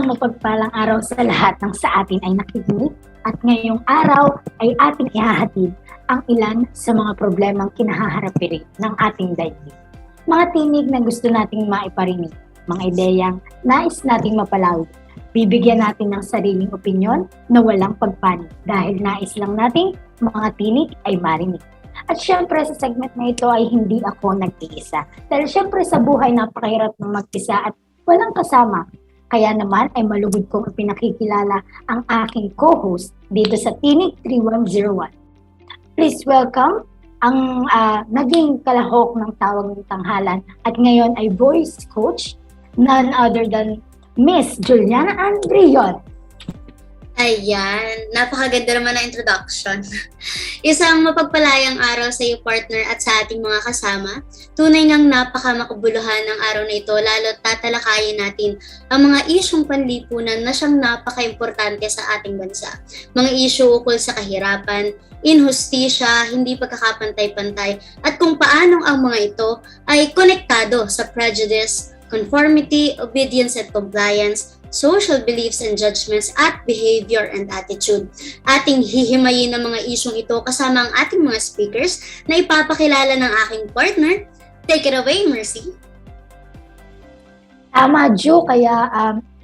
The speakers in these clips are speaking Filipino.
Isang mapagpalang araw sa lahat ng sa atin ay nakikinig at ngayong araw ay ating ihahatid ang ilan sa mga problemang kinahaharap rin ng ating daigdig. Mga tinig na gusto nating maiparinig, mga ideyang nais nating mapalawig. Bibigyan natin ng sariling opinyon na walang pagpanig dahil nais lang nating mga tinig ay marinig. At syempre sa segment na ito ay hindi ako nag-iisa. Dahil syempre sa buhay napakahirap ng mag-isa at walang kasama. Kaya naman ay malugod kong ipinakikilala ang aking co-host dito sa Tinig 3101. Please welcome ang naging kalahok ng tawag ng tanghalan at ngayon ay voice coach, none other than Miss Juliana Andrion. Ayan, napakaganda naman ng introduction. Isang mapagpalayang araw sa iyo, partner, at sa ating mga kasama. Tunay ngang napakamakabuluhan ng araw na ito, lalo't tatalakayin natin ang mga isyong panlipunan na siyang napaka-importante sa ating bansa. Mga isyu ukol sa kahirapan, inhustisya, hindi pagkakapantay-pantay, at kung paanong ang mga ito ay konektado sa prejudice, conformity, obedience and compliance, social beliefs and judgments, at behavior and attitude. Ating hihimayin ang mga isyong ito kasama ang ating mga speakers na ipapakilala ng aking partner. Take it away, Mercy. Tama, Jo, kaya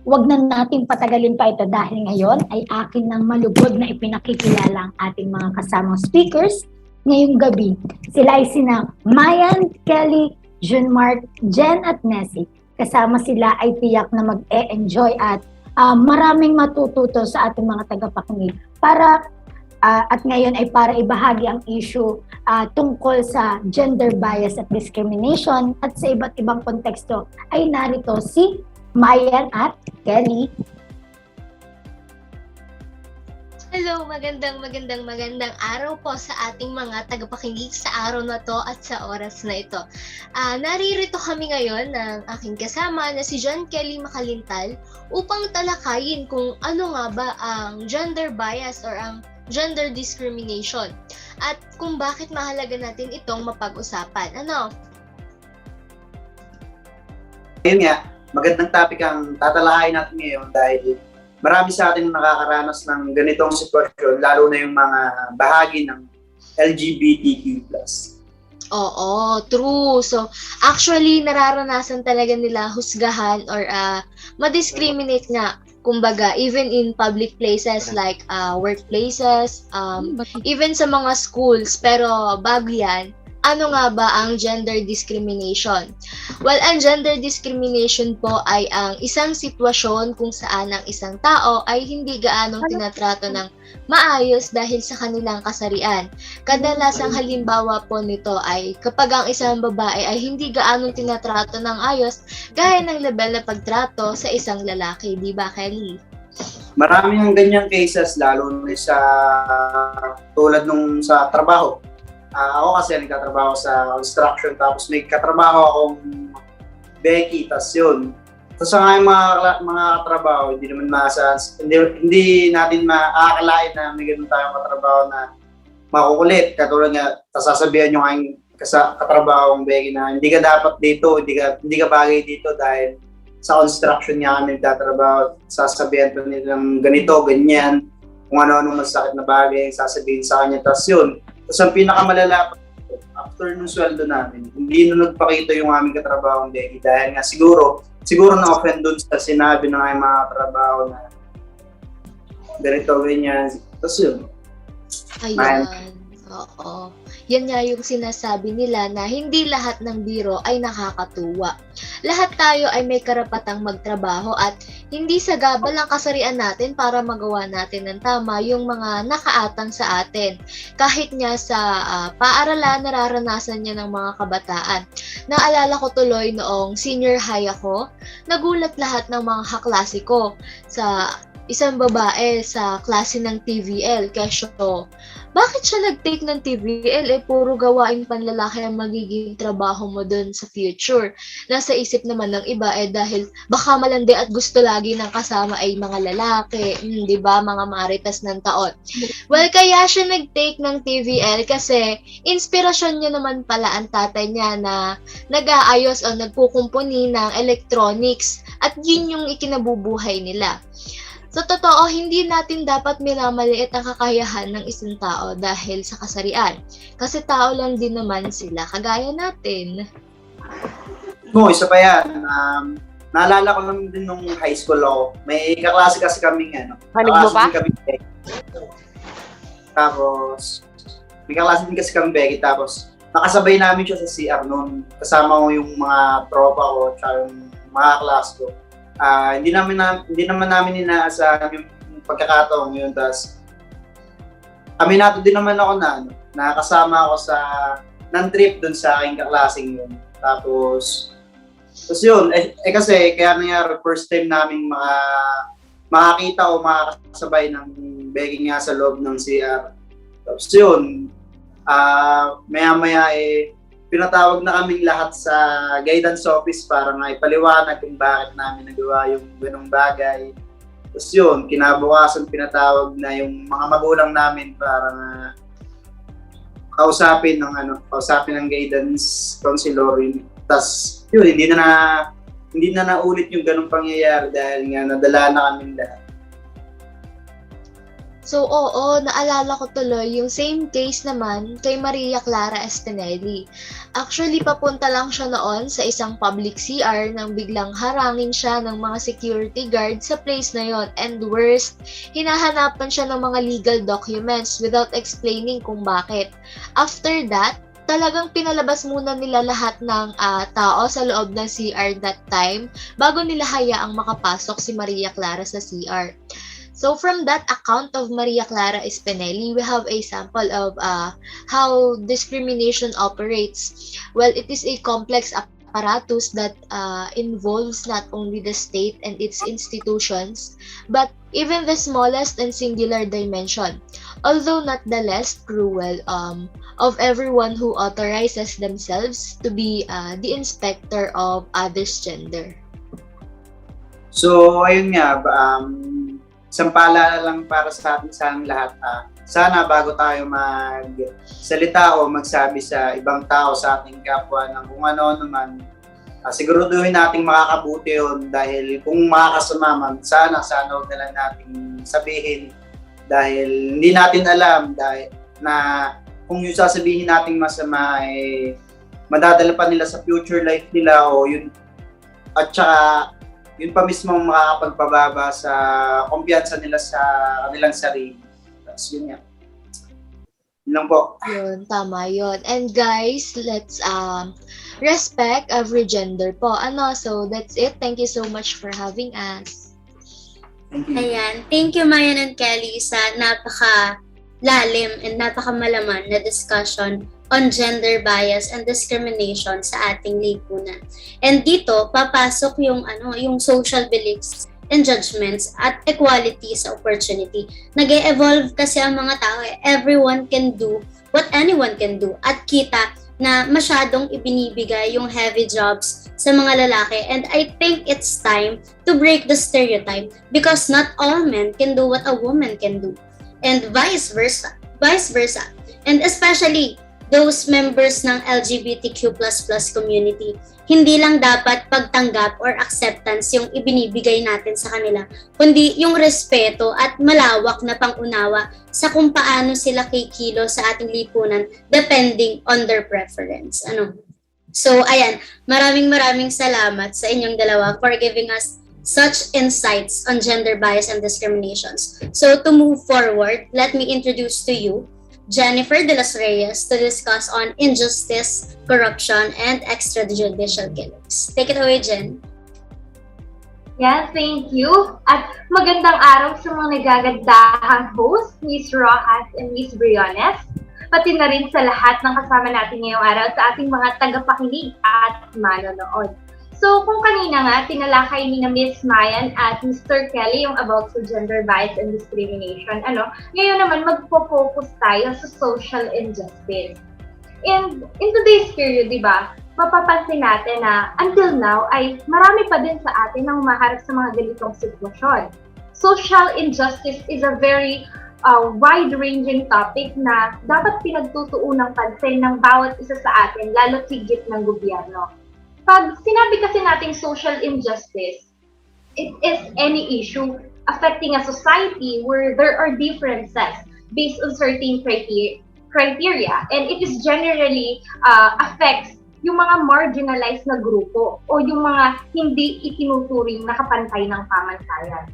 wag na natin patagalin pa ito dahil ngayon ay akin ng malugod na ipinakikilala ang ating mga kasamang speakers ngayong gabi. Sila ay sina Mayan, Kelly, Junmark, Jen at Nessie. Kasama sila ay tiyak na mag-e-enjoy at maraming matututo sa ating mga tagapakinig at ngayon ay para ibahagi ang issue tungkol sa gender bias at discrimination at sa iba't ibang konteksto ay narito si Mayan at Kelly. Hello, magandang araw po sa ating mga tagapakinig sa araw na to at sa oras na ito. Naririto kami ngayon ng aking kasama na si John Kelly Makalintal upang talakayin kung ano nga ba ang gender bias or ang gender discrimination at kung bakit mahalaga natin itong mapag-usapan. Ano? Ayun nga, magandang topic ang tatalakayin natin ngayon dahil marami sa atin nakakaranas ng ganitong sitwasyon, lalo na yung mga bahagi ng LGBTQ+. Oo, true. So, actually, nararanasan talaga nila husgahan or ma-discriminate nga. Kumbaga, even in public places like workplaces, even sa mga schools. Pero bago yan, ano nga ba ang gender discrimination? Well, ang gender discrimination po ay ang isang sitwasyon kung saan ang isang tao ay hindi gaanong tinatrato ng maayos dahil sa kanilang kasarian. Kadalasang halimbawa po nito ay kapag ang isang babae ay hindi gaanong tinatrato ng ayos gaya ng level na pagtrato sa isang lalaki, di ba, Kelly? Maraming ang ganyang cases, lalo na sa tulad nung sa trabaho. Ako kasi nagtatrabaho sa construction, tapos may katrabaho akong Becky, tas yun. Tapos sa mga katrabaho, hindi natin maaakalain na may ganun tayong katrabaho na makukulit. Katulad nga, sasabihan yung aking katrabaho kong Becky na hindi ka dapat dito, hindi ka bagay dito dahil sa construction niya kami nagtatrabaho. Sasabihan pa nilang ganito, ganyan, kung ano-ano masakit na bagay, sasabihin sa kanya. Tapos yun. Tapos ang pinakamalala, after nung sweldo namin, hindi na nagpakita yung aming katrabahong Becky dahil nga siguro na-offend dun sa sinabi ng aming mga katrabaho na ganito, ganyan. Tapos yun. Ayan. Oo. Yan nga yung sinasabi nila na hindi lahat ng biro ay nakakatuwa. Lahat tayo ay may karapatang magtrabaho at hindi sagabal ang kasarian natin para magawa natin ng tama yung mga nakaatang sa atin. Kahit nga sa paaralan, nararanasan niya ng mga kabataan. Naalala ko tuloy noong senior high ako, nagulat lahat ng mga kaklase ko sa isang babae sa klase ng TVL. Kesyo, bakit siya nag-take ng TVL? Puro gawaing panlalaki ang magiging trabaho mo dun sa future. Nasa isip naman ng iba dahil baka malandi at gusto lagi ng kasama ay mga lalaki, di ba? Mga maritas ng taon. Well, kaya siya nag-take ng TVL kasi inspirasyon niya naman pala ang tatay niya na nag-aayos o nagkukumpuni ng electronics at yun yung ikinabubuhay nila. Sa totoo, hindi natin dapat minamaliit ang kakayahan ng isang tao dahil sa kasarian. Kasi tao lang din naman sila, kagaya natin. Isa pa yan. Naalala ko lang din nung high school ako. May kaklase kasi kaming Manig mo pa? Tapos, may kaklase din kasi kaming Becky. Tapos, nakasabay namin siya sa CR noon. Kasama ko yung mga tropa ko at yung mga klase ko. Hindi naman namin inaasahan yung pagkakataon yun. Tapos, aminado din naman ako na nakasama ako sa non-trip dun sa aking kaklaseng yun. Tapos yun, kasi kaya nangyari, first time namin makakita o makakasabay ng begging nga sa loob ng CR. Tapos yun, maya-maya pinatawag na kaming lahat sa guidance office para nga ipaliwanag kung bakit namin nagawa yung ganong bagay. Tapos yun, kinabukasan pinatawag na yung mga magulang namin para nga kausapin ng guidance counselor. Tapos yun, hindi na naulit yung ganong pangyayari dahil nga nadala na kaming lahat. So, oo, naalala ko tuloy yung same case naman kay Maria Clara Espinelli. Actually, papunta lang siya noon sa isang public CR nang biglang harangin siya ng mga security guard sa place na yon. And worst, hinahanapan siya ng mga legal documents without explaining kung bakit. After that, talagang pinalabas muna nila lahat ng tao sa loob ng CR that time bago nila hayaang makapasok si Maria Clara sa CR. So from that account of Maria Clara Espinelli, we have a sample of how discrimination operates. Well, it is a complex apparatus that involves not only the state and its institutions, but even the smallest and singular dimension, although not the less cruel, of everyone who authorizes themselves to be the inspector of others' gender. So, ayun nga, isang paalala lang para sa ating lahat. Sana bago tayo magsalita o magsabi sa ibang tao, sa ating kapwa ng kung ano naman, siguraduhin nating makakabuti yun dahil kung makakasama man, sana huwag na lang nating sabihin dahil hindi natin alam dahil na kung yung sasabihin nating masama madadala pa nila sa future life nila o yun at saka yun pa mismo makakapagpababa sa kumpiyansa nila sa kanilang sarili. Tapos yun nga. Yun lang po. Yun, tama yun. And guys, let's respect every gender po. So that's it. Thank you so much for having us. Thank you. Ayan. Thank you, Mayan and Kelly, sa napaka-lalim and napaka-malaman na discussion on gender bias and discrimination sa ating lipunan. And dito, papasok yung social beliefs and judgments at equality sa opportunity. Nag-e-evolve kasi ang mga tao. Everyone can do what anyone can do. At kita na masyadong ibinibigay yung heavy jobs sa mga lalaki. And I think it's time to break the stereotype because not all men can do what a woman can do. And vice versa. And especially those members ng LGBTQ++ community, hindi lang dapat pagtanggap or acceptance yung ibinibigay natin sa kanila, kundi yung respeto at malawak na pangunawa sa kung paano sila kikilo sa ating lipunan depending on their preference. So, ayan, maraming salamat sa inyong dalawa for giving us such insights on gender bias and discriminations. So, to move forward, let me introduce to you Jennifer de los Reyes to discuss on injustice, corruption, and extrajudicial killings. Take it away, Jen. Yeah, thank you. At magandang araw sa mga nagagandahang host, Miss Rojas and Miss Briones. Pati na rin sa lahat ng kasama natin ngayong araw sa ating mga tagapakinig at manonood. So, kung kanina nga, tinalakay ni na Miss Mayan at Mr. Kelly yung about sa gender bias and discrimination, ngayon naman magpo-focus tayo sa social injustice. And in today's period, di ba, mapapansin natin na until now ay marami pa din sa atin ang humaharap sa mga ganitong sitwasyon. Social injustice is a very wide-ranging topic na dapat pinagtutuunang pansin ng bawat isa sa atin, lalo tigit ng gobyerno. Pag sinabi kasi nating social injustice, it is any issue affecting a society where there are differences based on certain criteria, and it is generally affects yung mga marginalized na grupo o yung mga hindi itinuturing na kapantay ng pamantayan.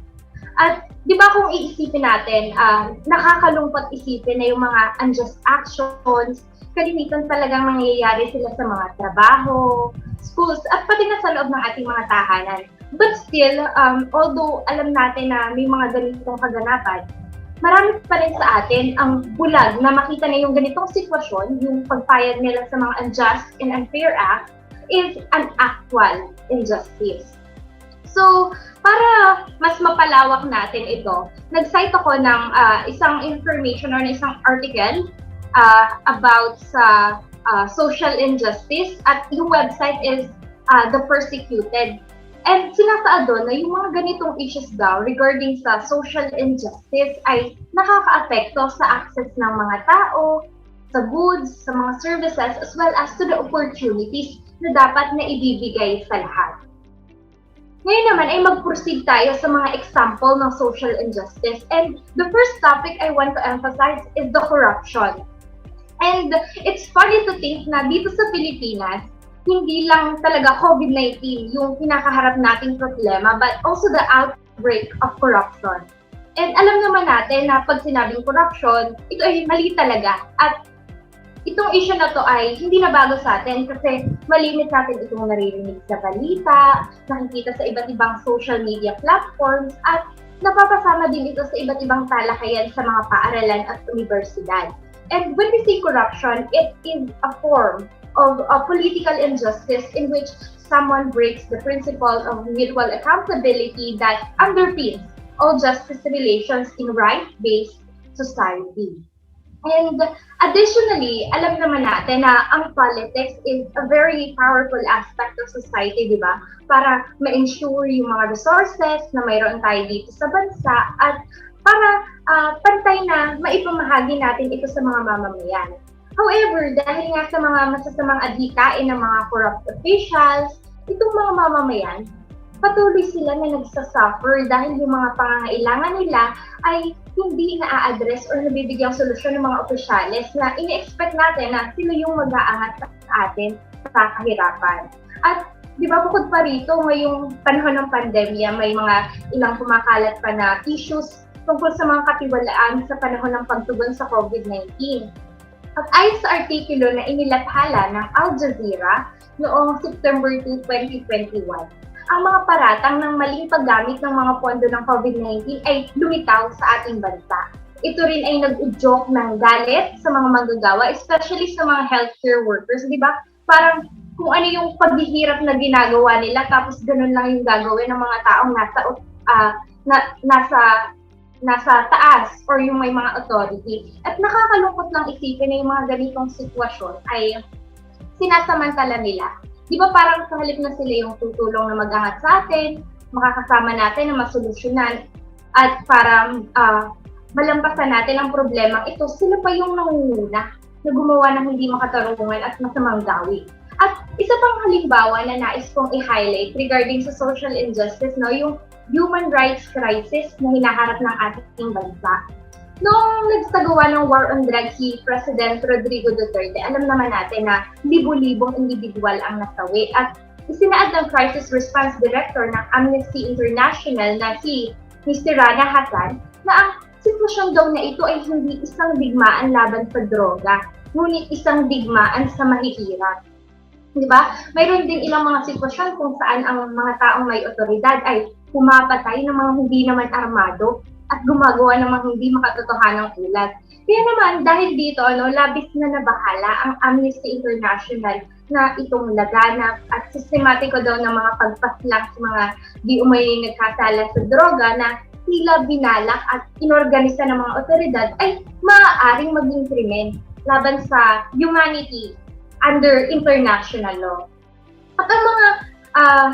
At di ba kung iisipin natin, nakakalungkot isipin na yung mga unjust actions, kalimitan talagang nangyayari sila sa mga trabaho, schools, at pati na sa loob ng ating mga tahanan. But still, although alam natin na may mga ganitong kaganapan, marami pa rin sa atin ang bulag na makita na yung ganitong sitwasyon, yung pagpayag nila sa mga unjust and unfair act, is an actual injustice. So, para mas mapalawak natin ito, nag-cite ako ng isang information or isang article about sa social injustice, at yung website is The Persecuted. And sinasaad doon na yung mga ganitong issues daw regarding sa social injustice ay nakaka-apekto sa access ng mga tao, sa goods, sa mga services, as well as to the opportunities na dapat na ibibigay sa lahat. Ngayon naman ay mag-proceed tayo sa mga example ng social injustice. And the first topic I want to emphasize is the corruption. And it's funny to think na dito sa Pilipinas, hindi lang talaga COVID-19 yung kinakaharap nating problema, but also the outbreak of corruption. And alam naman natin na pag sinabing corruption, ito ay mali talaga. At itong issue na to ay hindi na bago sa atin kasi malimit natin itong naririnig sa balita, nakikita sa iba't ibang social media platforms, at napapasama din ito sa iba't ibang talakayan sa mga paaralan at universidad. And when we say corruption, it is a form of a political injustice in which someone breaks the principle of mutual accountability that underpins all justice relations in right-based society. And additionally, alam naman natin na ang politics is a very powerful aspect of society, di ba? Para ma-ensure yung mga resources na mayroon tayo dito sa bansa at para pantay na maipamahagi natin ito sa mga mamamayan. However, dahil nga sa mga masasamang adhikain ng mga corrupt officials, itong mga mamamayan, patuloy sila na nagsasuffer dahil yung mga pangangailangan nila ay hindi na-address or nabibigyang solusyon ng mga opisyales na ini-expect natin na sila yung mag-aangat sa atin sa kahirapan. At di ba bukod pa rito, ngayong panahon ng pandemya, may mga ilang kumakalat pa na issues tungkol sa mga katiwalaan sa panahon ng pagtugon sa COVID-19. At ayon sa artikulo na inilathala ng Al Jazeera noong September 2, 2021, ang mga paratang ng maling paggamit ng mga pondo ng COVID-19 ay lumitaw sa ating bansa. Ito rin ay nag-udyok ng galit sa mga manggagawa, especially sa mga healthcare workers, di ba? Parang kung ano yung paghihirap na ginagawa nila, tapos ganun lang yung gagawin ng mga taong nasa taas or yung may mga authority. At nakakalungkot lang isipin na yung mga ganitong sitwasyon ay sinasamantala nila. Di ba parang sa halip na sila yung tutulong na mag-angat sa atin, makakasama natin na masolusyonan, at para malampasan natin ang problemang ito, sila pa yung nangunguna na gumawa ng hindi makatarungan at masamang gawi. At isa pang halimbawa na nais kong i-highlight regarding sa social injustice, no, yung human rights crisis na hinaharap ng ating bansa. Noong nagsagawa ng war on drugs si President Rodrigo Duterte, alam naman natin na libo-libong individual ang nasawi, at isinaad ng Crisis Response Director ng Amnesty International na si Mr. Rana Hassan na ang sitwasyon daw na ito ay hindi isang digmaan laban sa droga, ngunit isang digmaan sa mahihirap. Diba? Mayroon din ilang mga sitwasyon kung saan ang mga taong may otoridad ay pumapatay ng mga hindi naman armado at gumagawa ng mga hindi makatotohanang ulat. Kaya naman, dahil dito, labis na nabahala ang Amnesty International na itong laganap at sistematiko daw ng mga pagpaslang sa mga di umay nagkasala sa droga na tila binalak at inorganisa ng mga otoridad ay maaaring maging krimen laban sa humanity under international law. At ang mga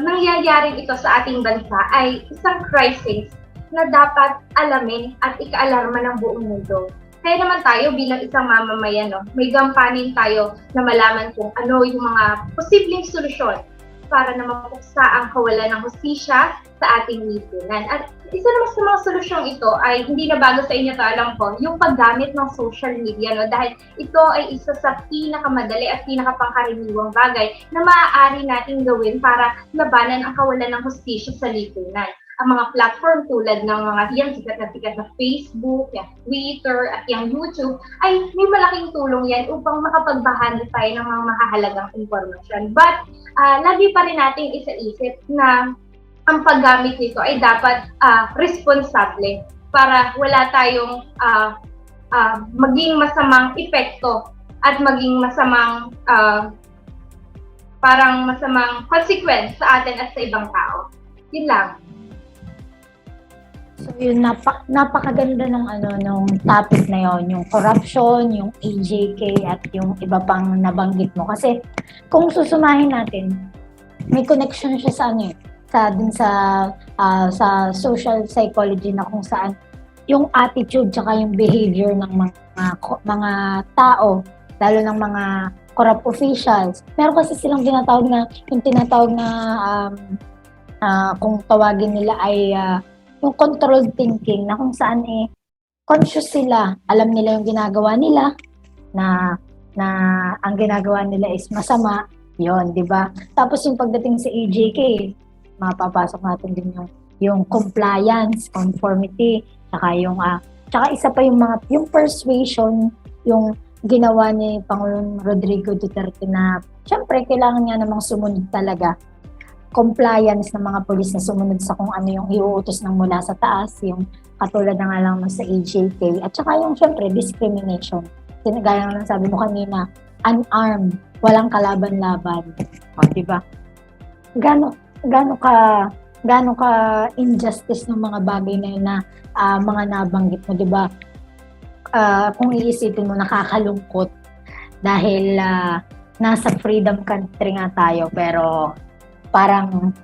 nangyayaring ito sa ating bansa ay isang crisis na dapat alamin at ikaalarma ng buong mundo. Kaya naman tayo bilang isang mamamayan, may gampanin tayo na malaman kung ano yung mga posibleng solusyon para na mapuksa ang kawalan ng hustisya sa ating lipunan. At isa naman sa mga solusyong ito ay hindi na bago sa inyo to, alam ko, yung paggamit ng social media, dahil ito ay isa sa pinakamadali at pinakapangkaraniwang bagay na maaari nating gawin para labanan ang kawalan ng hustisya sa lipunan. Ang mga platform tulad ng mga sikat na Facebook, yung Twitter, at yung YouTube, ay may malaking tulong yan upang makapagbahagi tayo ng mga mahahalagang impormasyon. But, lagi pa rin nating isa-isip na ang paggamit nito ay dapat responsable para wala tayong maging masamang epekto at maging masamang parang masamang consequence sa atin at sa ibang tao. Yun lang. So yun, napakaganda ng nung topic na yon, yung corruption, yung AJK at yung iba pang nabanggit mo. Kasi kung susumahin natin, may connection siya sa sa social psychology na kung saan yung attitude tsaka yung behavior ng mga tao, lalo ng mga corrupt officials. Meron kasi silang tinatawag na kung tawagin nila ay yung controlled thinking, na kung saan conscious sila, alam nila yung ginagawa nila, na ang ginagawa nila is masama, yon, di ba? Tapos yung pagdating sa AJK, mapapasok natin din yung compliance, conformity, tsaka isa pa yung persuasion, yung ginawa ni Pangulong Rodrigo Duterte na syempre kailangan niya namang sumunod talaga. Compliance ng mga polis na sumunod sa kung ano yung iuutos ng mula sa taas, yung katulad na nga lang sa AJK, at saka yung syempre discrimination. Gaya nga sabi mo kanina, unarmed, walang kalaban-laban. O, di ba? Gano ka injustice ng mga bagay na yun na mga nabanggit mo, di ba? Kung iisipin mo, nakakalungkot dahil nasa freedom country nga tayo, pero parang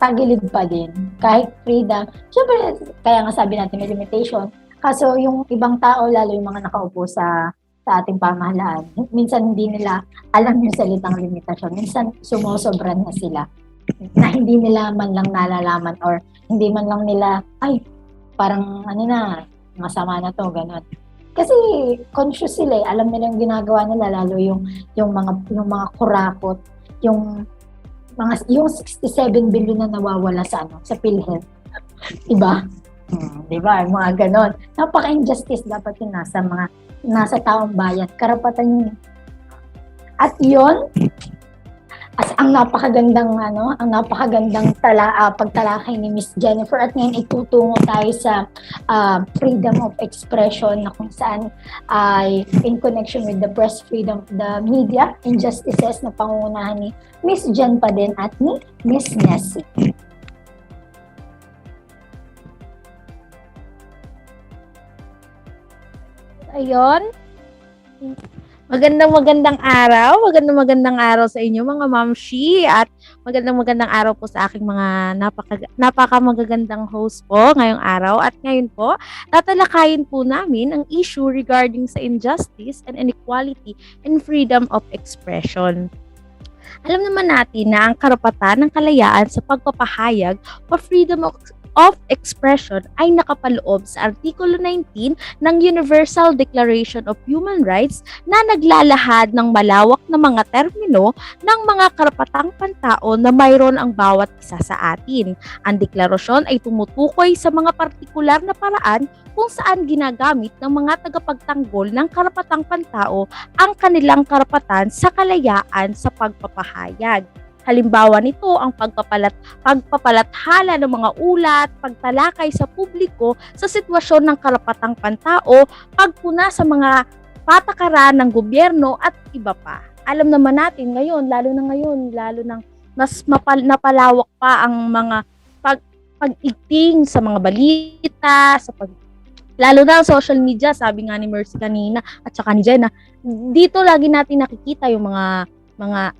tagilid pa din. Kahit freedom, syempre, kaya nga sabi natin may limitation. Kaso yung ibang tao, lalo yung mga nakaupo sa ating pamahalaan, minsan hindi nila alam yung salitang limitasyon. Minsan sumosobra na sila na hindi nila man lang nalalaman or hindi man lang nila, ay, parang masama na to, gano'n. Kasi conscious sila, alam nila yung ginagawa nila, lalo yung mga kurakot, yung 67 billion na nawawala sa PhilHealth. Diba? Diba? Mga ganon. Napaka-injustice dapat yun nasa taong bayan. Karapatan yun. At yun, ang napakagandang pagtalakay ni Miss Jennifer, at ngayon itutungo tayo sa freedom of expression, na kung saan ay in connection with the press freedom, the media injustices na pangungunahan ni Miss Jen pa din at ni Miss Nessie. Ayun. Magandang araw sa inyo mga mamshi, at magandang araw po sa aking mga napakamagagandang host po ngayong araw. At ngayon po, tatalakayin po namin ang issue regarding sa injustice and inequality and freedom of expression. Alam naman natin na ang karapatan ng kalayaan sa pagpapahayag o freedom of expression ay nakapaloob sa Artikulo 19 ng Universal Declaration of Human Rights, na naglalahad ng malawak na mga termino ng mga karapatang pantao na mayroon ang bawat isa sa atin. Ang deklarasyon ay tumutukoy sa mga partikular na paraan kung saan ginagamit ng mga tagapagtanggol ng karapatang pantao ang kanilang karapatan sa kalayaan sa pagpapahayag. Halimbawa nito ang pagpapalathala ng mga ulat, pagtalakay sa publiko sa sitwasyon ng karapatang pantao, pagpuna sa mga patakaran ng gobyerno at iba pa. Alam naman natin ngayon, lalo nang mas napalawak pa ang mga pag-igting sa mga balita, lalo na ang social media, sabi nga ni Mercy kanina at saka ni Jenna, dito lagi natin nakikita yung mga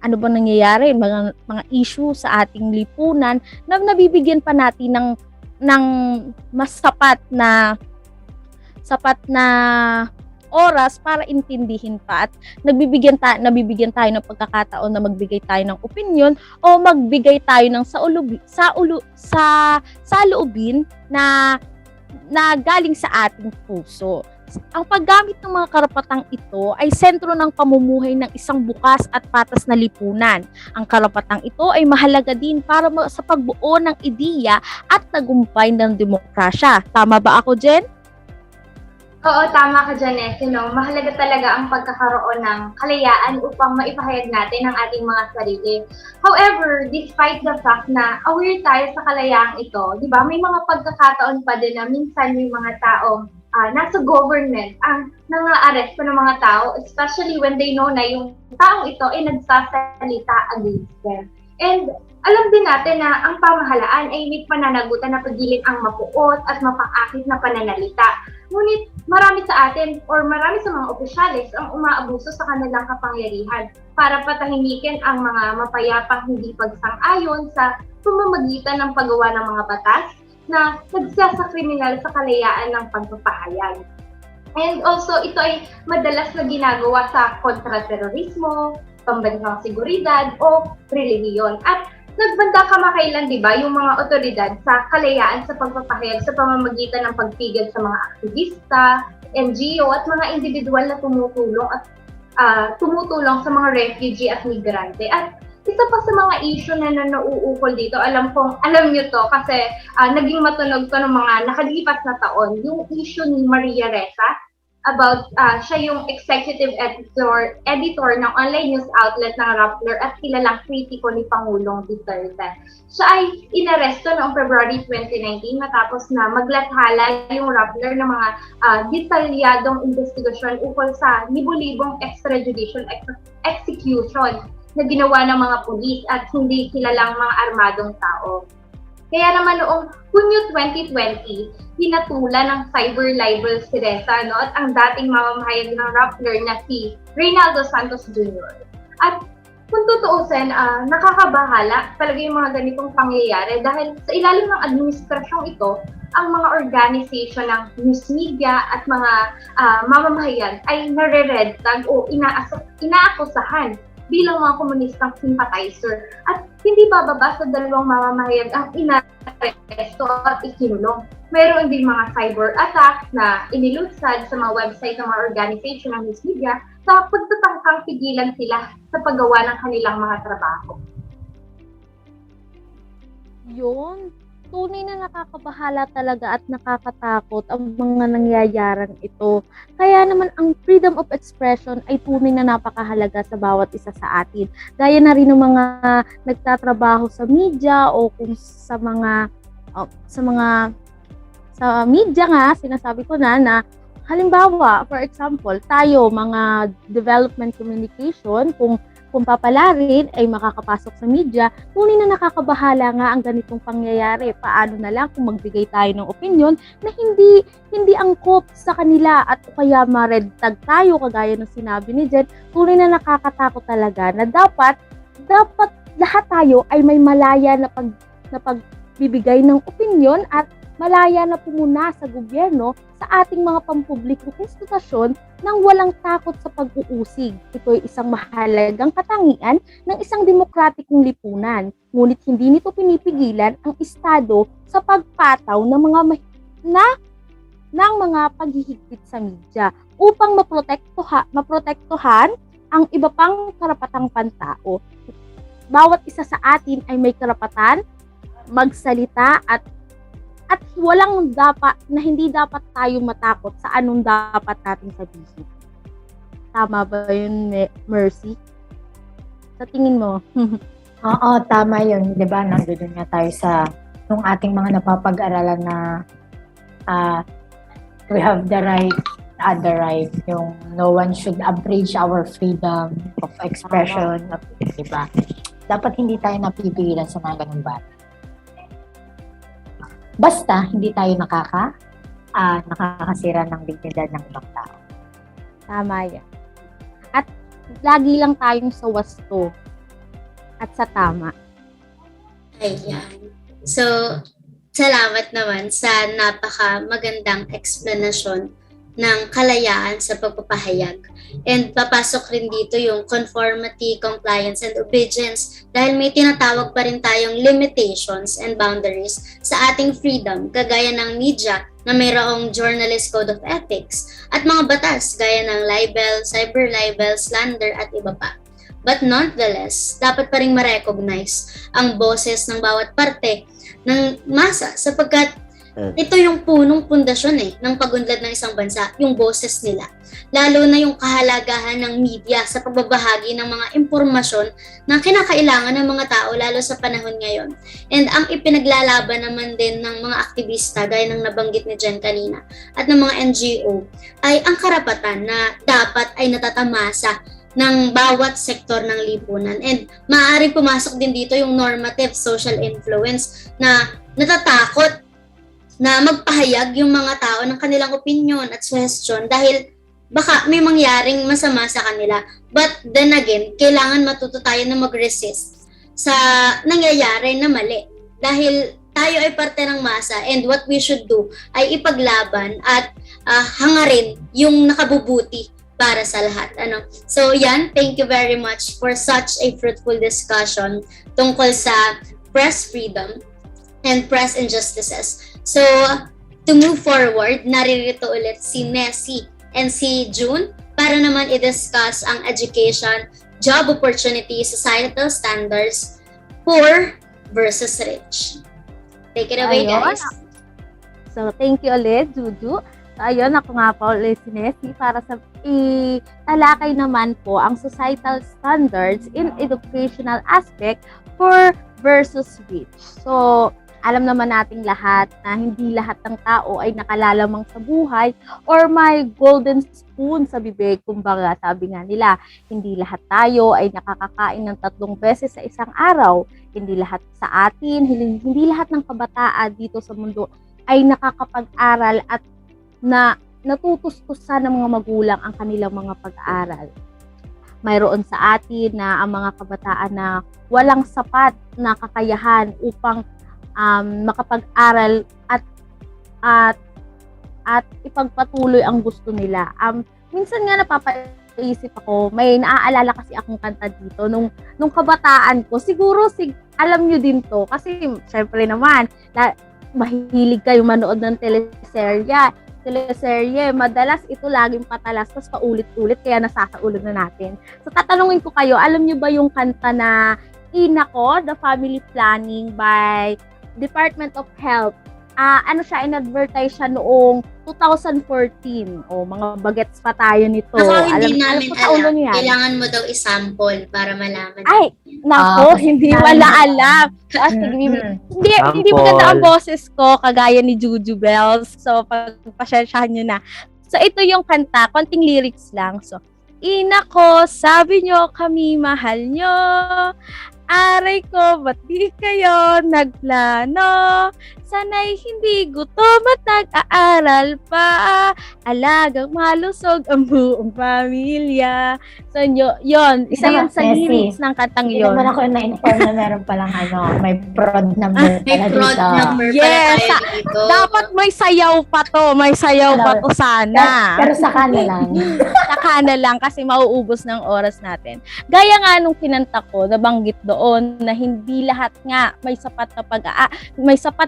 ano bang nangyayari, mga issue sa ating lipunan na nabibigyan pa natin ng mas sapat na oras para intindihin pa at nabibigyan tayo ng pagkakataon na magbigay tayo ng opinion o magbigay tayo ng saloobin na galing sa ating puso. Ang paggamit ng mga karapatang ito ay sentro ng pamumuhay ng isang bukas at patas na lipunan. Ang karapatang ito ay mahalaga din para sa pagbuo ng ideya at tagumpay ng demokrasya. Tama ba ako, Jen? Oo, tama ka dyan, no? Mahalaga talaga ang pagkakaroon ng kalayaan upang maipahayag natin ang ating mga sarili. However, despite the fact na aware tayo sa kalayaang ito, di ba, may mga pagkakataon pa din na minsan may mga taong nasa government ang nang-aaresto ng mga tao, especially when they know na yung taong ito ay nagsasalita against them. And alam din natin na ang pamahalaan ay may pananagutan na pagilin ang mapuot at mapang-akit na pananalita. Ngunit marami sa atin or marami sa mga opisyalis ang umaabuso sa kanilang kapangyarihan para patahimikin ang mga mapayapang hindi pagsang-ayon sa pamamagitan ng paggawa ng mga batas na nagsasakriminal sa kalayaan ng pagpapahayag. And also, ito ay madalas na ginagawa sa kontraterorismo, pambansang seguridad o relihiyon. At nagbanda kamakailan, di ba, yung mga otoridad sa kalayaan sa pagpapahayag sa pamamagitan ng pagpigil sa mga aktivista, NGO at mga individual na tumutulong sa mga refugee at migrante. At isa pa sa mga issue na nauukol dito, alam nyo to kasi naging matunog to ng mga nakalipas na taon, yung issue ni Maria Ressa about siya yung executive editor ng online news outlet ng Rappler at kilalang kritiko ni Pangulong Duterte. Siya ay inaresto noong February 2019 matapos na maglathala yung Rappler ng mga detalyadong investigasyon ukol sa libo-libong extrajudicial execution na ginawa ng mga pulis at hindi kilalang mga armadong tao. Kaya naman noong Hunyo 2020, hinatula ng cyber libel si Ressa, no? At ang dating mamamahayag ng Rappler na si Reynaldo Santos Jr. At kung tutuusin, nakakabahala talaga yung mga ganitong pangyayari dahil sa ilalim ng administrasyong ito, ang mga organization ng news media at mga mamamahayag ay nare-red tag o inaakusahan bilang mga komunistang sympathizer at hindi bababa sa dalawang mamamahayag ang inaresto at ikinulong. Mayroon din mga cyber attacks na inilunsad sa mga website ng mga organization ng news media sa pagtatangkang pigilan sila sa paggawa ng kanilang mga trabaho. Yun, tunay na nakakabahala talaga at nakakatakot ang mga nangyayarang ito. Kaya naman ang freedom of expression ay tunay na napakahalaga sa bawat isa sa atin. Gaya na rin ng mga nagtatrabaho sa media o kung sa media nga, sinasabi ko na halimbawa, for example, tayo mga development communication, kung papalarin ay makakapasok sa media, tunay na nakakabahala nga ang ganitong pangyayari. Paano na lang kung magbigay tayo ng opinion na hindi angkop sa kanila at kaya ma-red tag tayo kagaya ng sinabi ni Jen. Tunay na nakakatakot talaga na dapat lahat tayo ay may malaya na pagbibigay ng opinion at malaya na pumuna sa gobyerno sa ating mga pampublikong institusyon nang walang takot sa pag-uusig. Ito ay isang mahalagang katangian ng isang demokratikong lipunan. Ngunit hindi nito pinipigilan ang Estado sa pagpataw ng mga paghihigpit sa media upang maprotektuhan ang iba pang karapatang pantao. Bawat isa sa atin ay may karapatan magsalita at hindi dapat tayo matakot sa anong dapat nating sabihin. Tama ba yun, Mercy? Sa tingin mo? Oo, tama yun. Di ba? Nandun nga tayo sa nung ating mga napapag-aralan na we have the right, yung no one should abridge our freedom of expression, di ba? Dapat hindi tayo napipigilan sa mga ganung bagay. Basta, hindi tayo nakakasira ng dignidad ng ibang tao. Tama yan. At lagi lang tayong sa wasto at sa tama. Ayan. So, salamat naman sa napaka magandang explanation ng kalayaan sa pagpapahayag. And papasok rin dito yung conformity, compliance, and obedience dahil may tinatawag pa rin tayong limitations and boundaries sa ating freedom kagaya ng media na mayroong journalist code of ethics at mga batas gaya ng libel, cyber libel, slander at iba pa. But nonetheless, dapat pa rin ma-recognize ang boses ng bawat parte ng masa sapagkat ito yung punong pundasyon ng pagunlad ng isang bansa, yung boses nila. Lalo na yung kahalagahan ng media sa pagbabahagi ng mga impormasyon na kinakailangan ng mga tao lalo sa panahon ngayon. And ang ipinaglalaban naman din ng mga aktivista gaya ng nabanggit ni Jen kanina at ng mga NGO ay ang karapatan na dapat ay natatamasa ng bawat sektor ng lipunan. And maaaring pumasok din dito yung normative social influence na natatakot na magpahayag yung mga tao ng kanilang opinion at suggestion dahil baka may mangyaring masama sa kanila. But then again, kailangan matuto tayo na mag-resist sa nangyayari na mali. Dahil tayo ay parte ng masa and what we should do ay ipaglaban at hangarin yung nakabubuti para sa lahat. So yan, thank you very much for such a fruitful discussion tungkol sa press freedom and press injustices. So, to move forward, naririto ulit si Nessie and si June para naman i-discuss ang education, job opportunities, societal standards, poor versus rich. Take it away, Ayun. guys. So, thank you ulit, Juju. So, ayun, ako nga po ulit si Nessie para sa talakay naman po ang societal standards in educational aspect for versus rich. So, alam naman nating lahat na hindi lahat ng tao ay nakalalamang sa buhay or may golden spoon sa bibig. Kumbaga, sabi nga nila, hindi lahat tayo ay nakakakain ng 3 beses sa isang araw. Hindi lahat sa atin, hindi lahat ng kabataan dito sa mundo ay nakakapag-aral at na natutustusan ng mga magulang ang kanilang mga pag-aaral. Mayroon sa atin na ang mga kabataan na walang sapat na kakayahan upang makapag-aral at ipagpatuloy ang gusto nila. Minsan nga napapaisip ako, may naaalala kasi akong kanta dito nung kabataan ko. Siguro alam nyo din to kasi syempre naman mahilig kayo manood ng teleserye. Madalas ito laging patalas tapos paulit-ulit kaya nasasaulo na natin. So tatanungin ko kayo, alam nyo ba yung kanta na Ina Ko, The Family Planning by Department of Health? In-advertise siya noong 2014. Mga bagets pa tayo nito. Ako hindi namin alam. Yan. Kailangan mo daw i-sample para malaman. Ay, nako, hindi wala alam. Hindi maganda ang boses ko, kagaya ni Juju Bells. So, pagpasensyahan nyo na. So, ito yung kanta, konting lyrics lang. So, Ina ko, sabi nyo kami mahal nyo. Aray ko, ba't di kayo nagplano? Sana'y hindi gutom at nag-aaral pa. Alagang malusog ang buong pamilya. So, yun. Isa yun sa Nessie, lyrics ng kantang Hindi yun. naman ako na-inform na meron palang may prod number May pala prod dito. number pala Yes, tayo dito. Dapat may sayaw pa to. May sayaw pa to sana. Pero sa kanila lang. Saka na lang kasi mauubos ng oras natin. Gaya nga nung kinanta ko, nabanggit doon na hindi lahat nga may sapat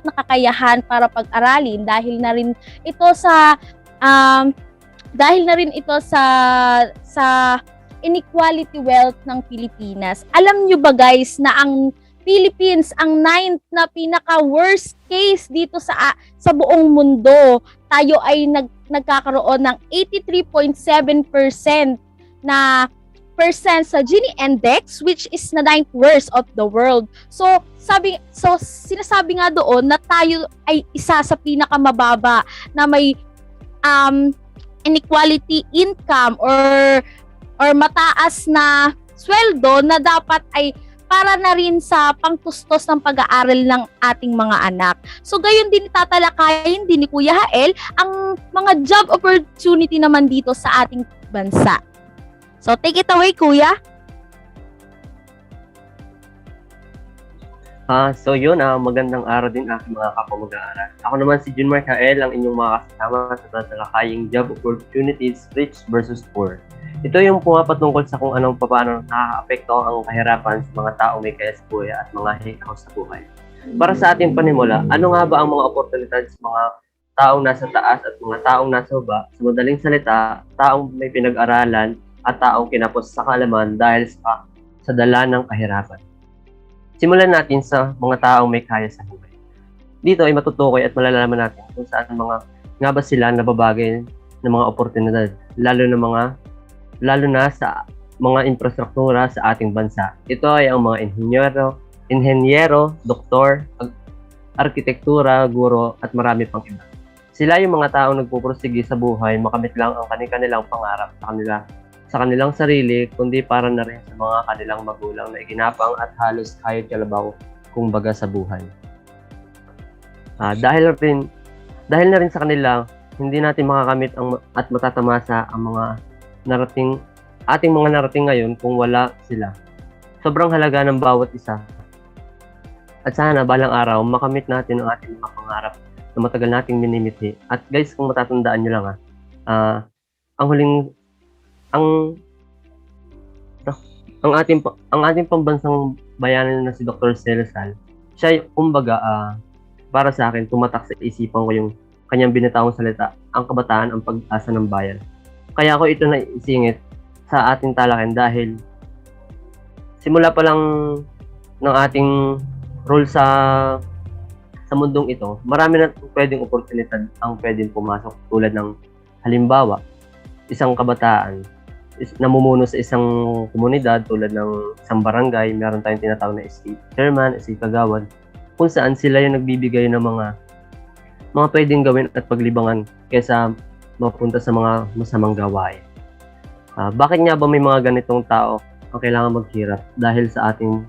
na kakayahan para pag-aralin dahil na rin ito sa inequality wealth ng Pilipinas. Alam nyo ba guys na ang Philippines ang 9th na pinaka-worst case dito sa buong mundo. Tayo ay nagkakaroon ng 83.7% na sa Gini Index, which is na 9th worst of the world. So sinasabi nga doon na tayo ay isa sa pinakamababa na may inequality income or mataas na sweldo na dapat ay para na rin sa pangtustos ng pag-aaral ng ating mga anak. So gayon din tatalakayin din ni Kuya Hael ang mga job opportunity naman dito sa ating bansa. So take it away, Kuya. So yun, magandang araw din aking mga kapamag-aaral. Ako naman si Junmark Hael, ang inyong mga kasama sa tatalakaying job opportunities, rich versus poor. Ito yung pumapatungkol sa kung paano nakaka-apekto ang kahirapan sa mga taong may kaya sa buhay at mga hikaw sa buhay. Para sa ating panimula, ano nga ba ang mga oportunidad sa mga taong nasa taas at mga taong nasa baba? Sa madaling salita, taong may pinag-aralan at taong kinapos sa kaalaman dahil sa dala ng kahirapan. Simulan natin sa mga taong may kaya sa buhay. Dito ay matutukoy at malalaman natin kung saan nga ba sila nababagay ng mga oportunidad, lalo na sa mga infrastruktura sa ating bansa. Ito ay ang mga inhenyero, doktor, arkitektura, guro, at marami pang iba. Sila yung mga taong nagpupursige sa buhay, makamit lang ang kanilang pangarap sa kanilang sarili, kundi para na rin sa mga kanilang magulang na iginapang at halos kahit kalabaw kumbaga sa buhay. Dahil na rin sa kanila, hindi natin makakamit at matatamasa ang mga ating mga narating ngayon kung wala sila. Sobrang halaga ng bawat isa. At sana balang araw makamit natin ang ating mga pangarap na matagal nating minimithi. At guys, kung matatandaan nyo lang ang ating pambansang bayanan na si Dr. Celesal, siya kumbaga para sa akin tumatak sa isipan ko yung kanyang binitawang salita, ang kabataan ang pag-asa ng bayan. Kaya ako ito na isingit sa ating talakayan dahil simula pa lang ng ating role sa mundong ito, marami na pwedeng oportunidad ang pwedeng pumasok tulad ng halimbawa, isang kabataan namumuno sa isang komunidad tulad ng isang barangay, meron tayong tinatawag na estate chairman, estate kagawad, kung saan sila yung nagbibigay ng mga pwedeng gawin at paglibangan kaysa mapunta sa mga masamang gawain. Bakit nga ba may mga ganitong tao ang kailangan maghirap? Dahil sa ating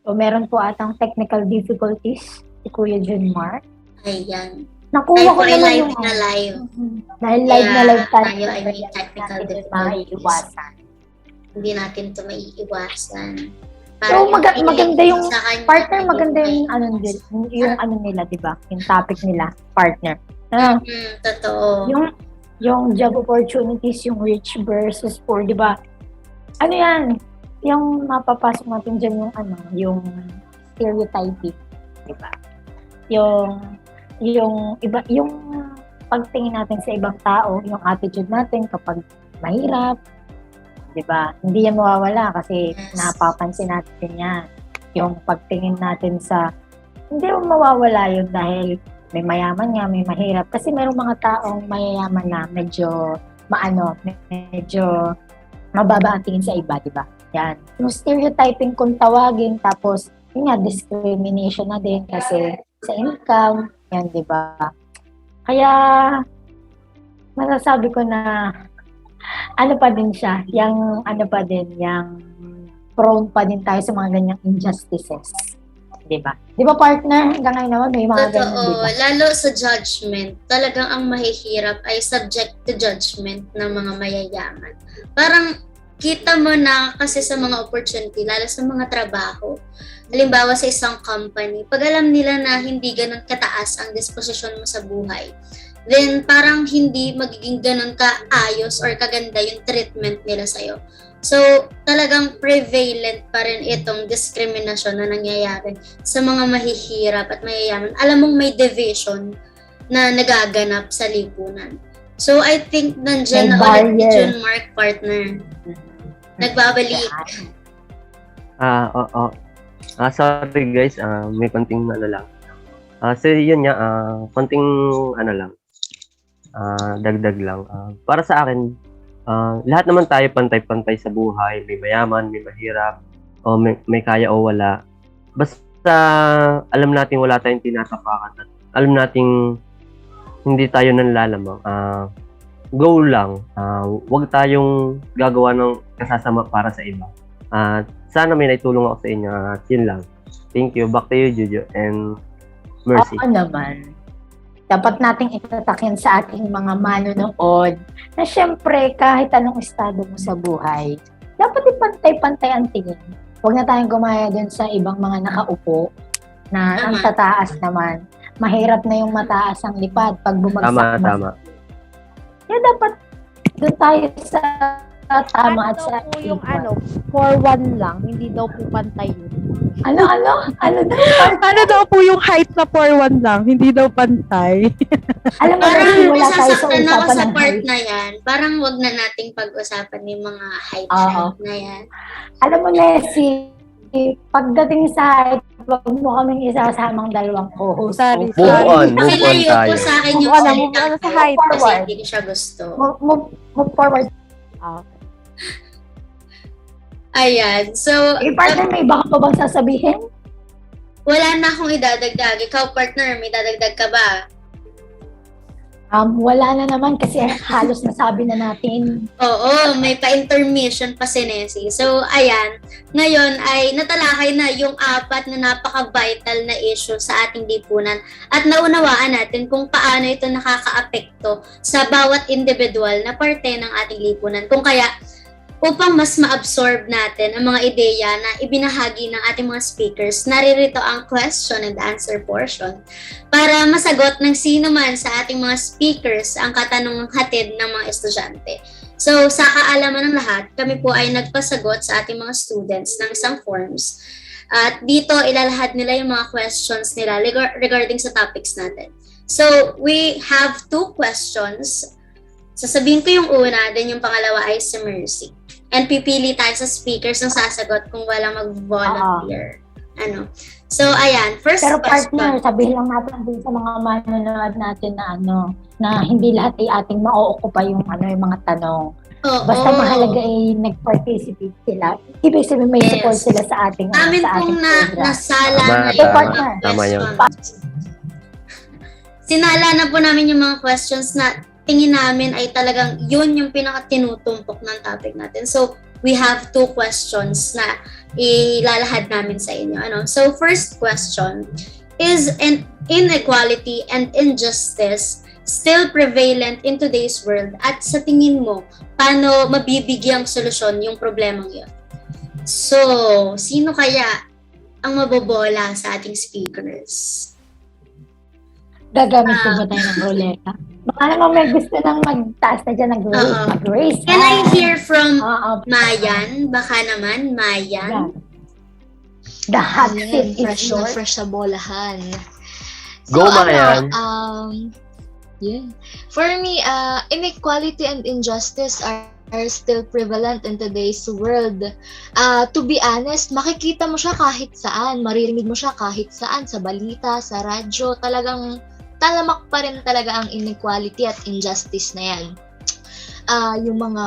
So, meron po atang technical difficulties si Kuya Junmark. Ayan. Nakuha ko naman live yung na live. Dahil live na live tayo tayo ay may technical difficulties. maiiwasan. Hindi natin ito maiiwasan. So, maganda yung sa kanya, partner, maganda yung ano nila, di ba? Yung topic nila, partner. Totoo. Yung job opportunities, yung rich versus poor, di ba? Ano yan? Yung mapapasok natin dyan yung stereotyping, di ba? Yung pagtingin natin sa ibang tao, yung attitude natin kapag mahirap, di ba? Hindi yan mawawala kasi napapansin natin yan. Yung pagtingin natin hindi mo mawawala yun dahil may mayaman nga, may mahirap. Kasi merong mga taong mayayaman na medyo mababa ang tingin sa iba, di ba? Yan. Yung stereotyping kung tawagin, tapos yun nga, discrimination na din kasi sa income, yan, di ba? Kaya, masasabi ko na pa din siya, yung prone pa din tayo sa mga ganyang injustices. Di ba? Di ba, partner? Hanggang ngayon naman may mga ganyan, di ba? Lalo sa judgment, talagang ang mahihirap ay subject to judgment ng mga mayayaman. Parang kita mo na kasi sa mga opportunity, lalo sa mga trabaho. Halimbawa sa isang company, pag alam nila na hindi ganun kataas ang disposisyon mo sa buhay, then parang hindi magiging ganun kaayos or kaganda yung treatment nila sa'yo. So, talagang prevalent pa rin itong diskriminasyon na nangyayari sa mga mahihirap at mayayaman. Alam mong may division na nagaganap sa lipunan. So, I think nandyan na ulit si Junmark, partner. Nagbabalik. Sorry guys, may konting ano lang. So yun nga, konting ano lang, dagdag lang. Para sa akin, lahat naman tayo pantay-pantay sa buhay. May mayaman, may mahirap, o may kaya o wala. Basta alam natin wala tayong tinatapakan at alam nating hindi tayo nanlalamang. Go lang. Huwag tayong gagawa ng kasasama para sa iba. Sana may naitulong ako sa inyo. Yun lang. Thank you. Back to you, Juju and Mercy. Oo naman. Dapat nating itatakin sa ating mga manonood na syempre kahit anong estado mo sa buhay, dapat ipantay-pantay ang tingin. Huwag na tayong gumaya dun sa ibang mga nakaupo na ang tataas naman. Mahirap na yung mataas ang lipad pag bumagsak. Tama. Kaya dapat dun tayo sa tama at sa po yung 4-1 lang, hindi daw po pantay yun. Ano daw? Ano daw po yung height na 4-1 lang, hindi daw pantay. Alam mo, Parang wala tayo sa nasasaktan ako usapan sa ng part height. na yan. Parang wag na nating pag-usapan yung mga height Oo. na yan. Alam mo, Nessie, pagdating sa height, wag mo kaming isasamang dalawang co-host. Sorry. Move on Nakilayo tayo. po sa akin yung Move on salita sa ko height. kasi Forward. hindi ko siya gusto. Move forward. Ayan. So, Partner, may baka pa bang sasabihin? wala na akong idadagdag. Ikaw, partner, may dadagdag ka ba? Wala na naman kasi halos nasabi na natin. Oo, may pa-intermission pa si Nessie. So, ayan. Ngayon ay natalakay na yung 4 na napaka-vital na issue sa ating lipunan at naunawaan natin kung paano ito nakaka-apekto sa bawat individual na parte ng ating lipunan. Kung kaya, upang mas ma-absorb natin ang mga ideya na ibinahagi ng ating mga speakers, naririto ang question and answer portion para masagot ng sino man sa ating mga speakers ang katanungang hatid ng mga estudyante. So, sa kaalaman ng lahat, kami po ay nagpasagot sa ating mga students ng isang forms. At dito, ilalahad nila yung mga questions nila regarding sa topics natin. So, we have 2 questions. Sasabihin ko yung una, then yung pangalawa ay si Mercy. And pipili tayo sa speakers ng sasagot kung walang mag-volunteer. So, ayan. First Pero question. partner, sabihin lang natin din sa mga manonood natin na na hindi lahat ay ating ma-ookupa yung yung mga tanong. Oo. Basta mahalaga ay nag-participate sila. Ibig sabihin may support sila sa ating Amin sa pong ating program. nasala Tama, na tama. yung mga Tama yun. questions. Sinala na po namin yung mga questions na tingin namin ay talagang yun yung pinaka-tinutumpok ng topic natin. So, we have 2 questions na ilalahad namin sa inyo. So, first question, is an inequality and injustice still prevalent in today's world? At sa tingin mo, paano mabibigyang solusyon yung problemang yun? So, sino kaya ang mabobola sa ating speakers? Gagamit ko ba tayo ng ruleta? Baka naman may gusto nang magtaas na dyan, mag-raise. Can I hear from Oo. Mayan? Baka naman, Mayan. The hot seat is Fresh na yours. fresh sa bolahan. Go, Mayan. For me, inequality and injustice are still prevalent in today's world. To be honest, makikita mo siya kahit saan, maririnig mo siya kahit saan, sa balita, sa radyo, talagang talamak pa rin talaga ang inequality at injustice na yan. Yung mga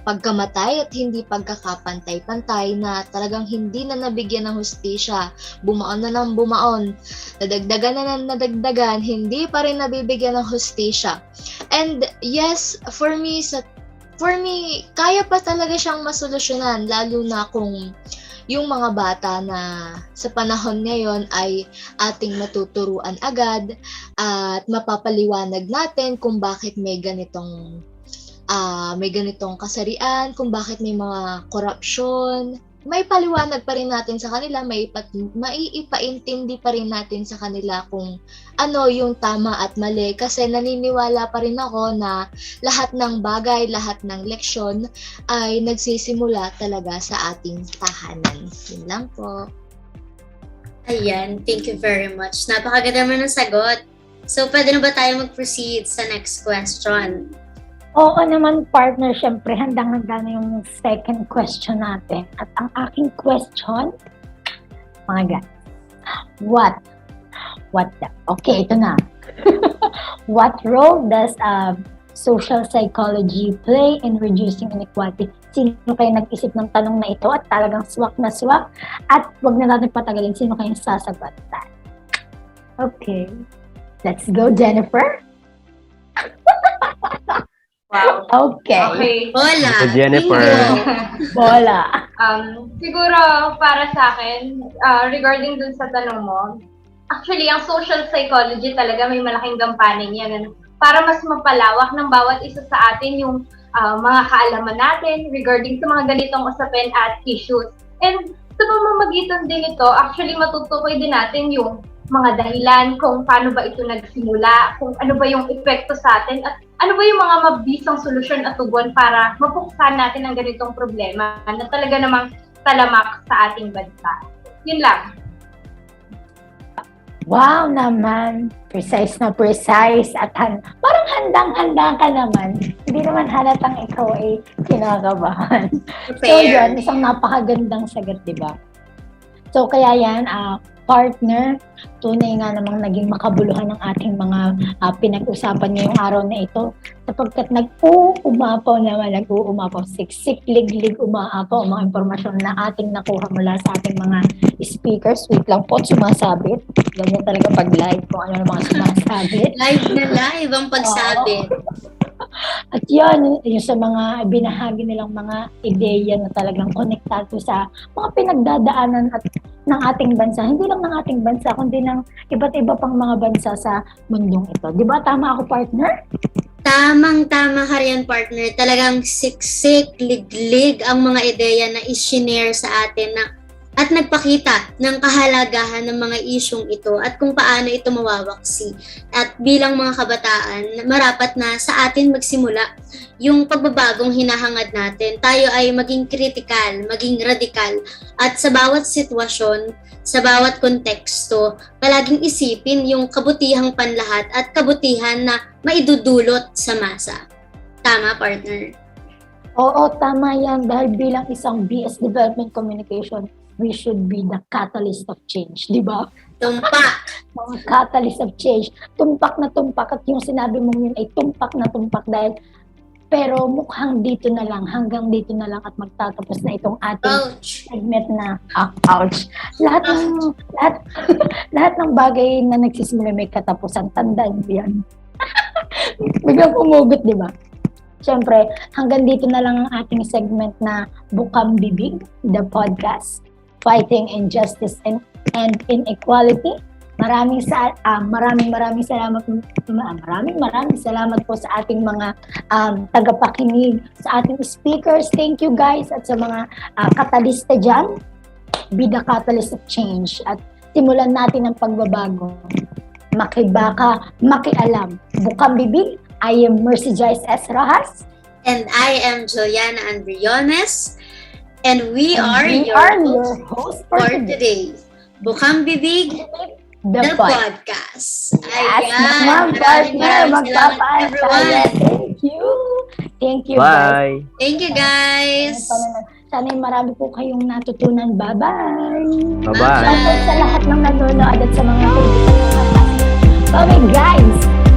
pagkamatay at hindi pagkakapantay-pantay na talagang hindi na nabigyan ng hustisya, bumaon na ng bumaon, nadagdagan na ng nadagdagan, hindi pa rin nabibigyan ng hustisya. And yes, for me, kaya pa talaga siyang masolusyonan, lalo na kung yung mga bata na sa panahon ngayon ay ating matuturuan agad at mapapaliwanag natin kung bakit may ganitong kasarian, kung bakit may mga korupsyon. May paliwanag pa rin natin sa kanila, maiipaintindi pa rin natin sa kanila kung ano yung tama at mali. Kasi naniniwala pa rin ako na lahat ng bagay, lahat ng leksyon ay nagsisimula talaga sa ating tahanan. Yun lang po. Ayan, thank you very much. Napakaganda naman ng sagot. So, pwede na ba tayo mag-proceed sa next question? Oo naman, partner, syempre handang-handa na yung second question natin. At ang aking question, mga guys, okay, ito na. What role does social psychology play in reducing inequality? Sino kayo nag-isip ng tanong na ito at talagang swak na swak? At wag na natin patagalin, sino kayong sasagot? Okay, let's go, Jennifer. Wow. Okay, Okay. Hola! Ito, Jennifer. Bingo. bola. Siguro para sa akin, regarding dun sa tanong mo, actually, ang social psychology talaga may malaking gampanin yan. Ano? Para mas mapalawak ng bawat isa sa atin yung mga kaalaman natin regarding sa mga ganitong usapin at issues. And sa pamamagitan din ito, actually matutukoy din natin yung mga dahilan kung paano ba ito nagsimula, kung ano ba yung epekto sa atin, at ano ba yung mga mabisang solusyon at tugon para mapuksan natin ang ganitong problema na talaga namang talamak sa ating bansa. Yun lang. Wow naman, precise na precise at parang handang-handa ka naman. Hindi naman halatang ikaw ay kinakabahan. So yun, isang napakagandang sagot, di ba? So kaya yan, partner, tunay nga namang naging makabuluhan ng ating mga pinag-usapan ngayong araw na ito sapagkat nag-uumapaw, siksik, liglig, umaapaw ang mga impormasyon na ating nakuha mula sa ating mga speakers. Wait lang po, sumasabit. Ganyan talaga pag live kung ano ang mga sumasabit. Live na live ang pagsabi. At yun, yung sa mga binahagi nilang mga ideya na talagang konektado sa mga pinagdadaanan at ng ating bansa. Hindi lang ng ating bansa, kundi ng iba't iba pang mga bansa sa mundong ito. Di ba? Tama ako, partner? Tamang-tama ka riyan, partner. Talagang siksik, liglig ang mga ideya na i-share sa atin at nagpakita ng kahalagahan ng mga isyong ito at kung paano ito mawawaksi. At bilang mga kabataan, marapat na sa atin magsimula yung pagbabagong hinahangad natin. Tayo ay maging kritikal, maging radikal, at sa bawat sitwasyon, sa bawat konteksto, palaging isipin yung kabutihang panlahat at kabutihan na maidudulot sa masa. Tama, partner? Oo, tama yan. Dahil bilang isang BS Development Communication, we should be the catalyst of change, di ba? Tumpak! Mga catalyst of change. Tumpak na tumpak at yung sinabi mo yun ay tumpak na tumpak dahil pero mukhang dito na lang, hanggang dito na lang at magtatapos na itong ating Ouch! segment na ouch. Lahat ng bagay na nagsisimula may katapusan, tandaan mo yan. Biglang umugot, di ba? Siyempre, hanggang dito na lang ang ating segment na Bukang Bibig, the podcast, Fighting Injustice and Inequality. Maraming salamat po sa ating mga tagapakinig, sa ating speakers. Thank you guys at sa mga katalista dyan. Be the catalyst of change at simulan natin ang pagbabago. Makibaka, makialam. Bukang Bibig, I am Mercy Joyce S. Rojas. And I am Juliana Andriones. And we are your your host for today. Bukang Bibig, the podcast. Yes, Ayan. Maraming salamat, everyone. Thank you guys. Bye! Thank you, guys. Sana marami po kayong natutunan. Bye-bye. Bye-bye! Shoutout sa lahat ng nanonood at sa mga Bye-bye guys.